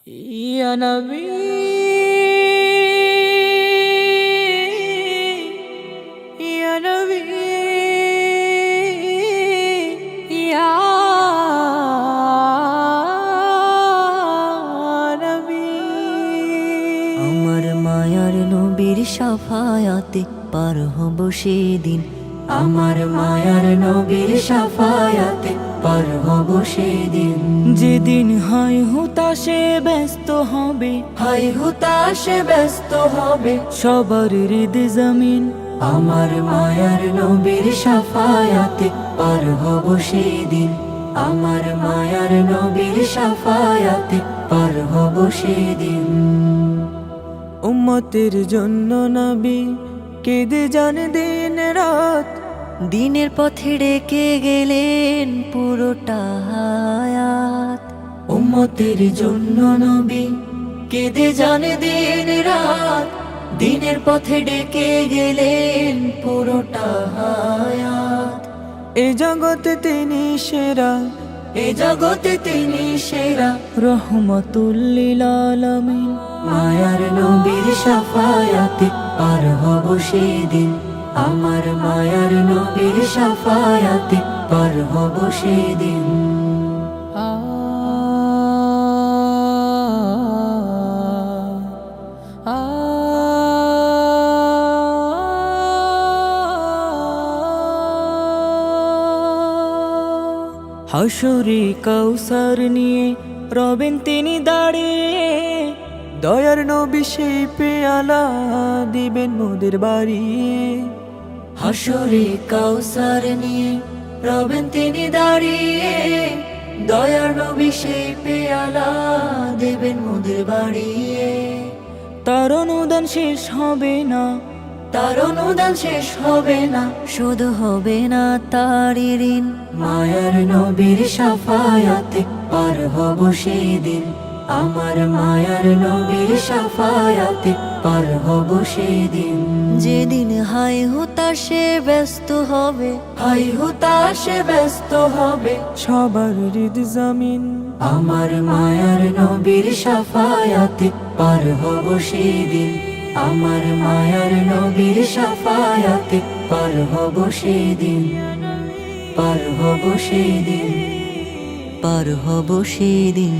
Ya Nabi, Ya Nabi, Ya Nabi। আমার মায়ার নবীর শাফায়াতে পার হব সেদিন, আমার মায়ার নবীর শাফায়াতে পার হব সেদিন। যেদিন হাই হুতাশে ব্যস্ত হবে, হাই হুতাশে ব্যস্ত হবে সবার হৃদ জমিন। আমার মায়ার নবীর শাফায়াতে পার হব সেদিন, আমার মায়ার নবীর শাফায়াতে পার হব সেদিন। উম্মতের জন্য নবী কেঁদে যান দিন রাত, দিনের পথে রেখে গেলেন পুরোটা হায়াত। উম্মতের জন্য নবী কেঁদে যান দিন রাত, দিনের পথে ডেকে গেলেন পুরোটা হায়াত। এ জগতে তিনি সেরা, এ জগতে তিনি সেরা, রহমাতুল লিল আলামিন। মায়ার নবীর শাফায়াতে পার হব সেদিন, আমার মায়ার নবীর শাফায়াতে পার হব সেদিন। হাসরে কাউসার নিয়ে রবেন তিনি দাঁড়িয়ে, দয়ার নবী সেই পেয়ালা দিবেন মোদের বাড়ি। হাসরে কাউসার নিয়ে রবেন তিনি দাঁড়িয়ে, দয়ার নবী সেই পেয়ালা দেবেন মোদের বাড়িয়ে। তার অনুদান শেষ হবে না, তার অনুদান শেষ হবে না, শুধু হবে না তার ঋণ। মায়ার নবীর শাফায়াতে পার হব সেদিন, আমার মায়ার নবীর শাফায়াতে পার হব সেদিন। যেদিন হাই হুতাশে ব্যস্ত হবে, হাই হুতাশে ব্যস্ত হবে সবার হৃদ জমিন। আমার মায়ার নবীর শাফায়াতে পার হব সেদিন, আমার মায়ার নবীর শাফায়াতে পার হব সেদিন, পার হব সেদিন, পার হব সেদিন।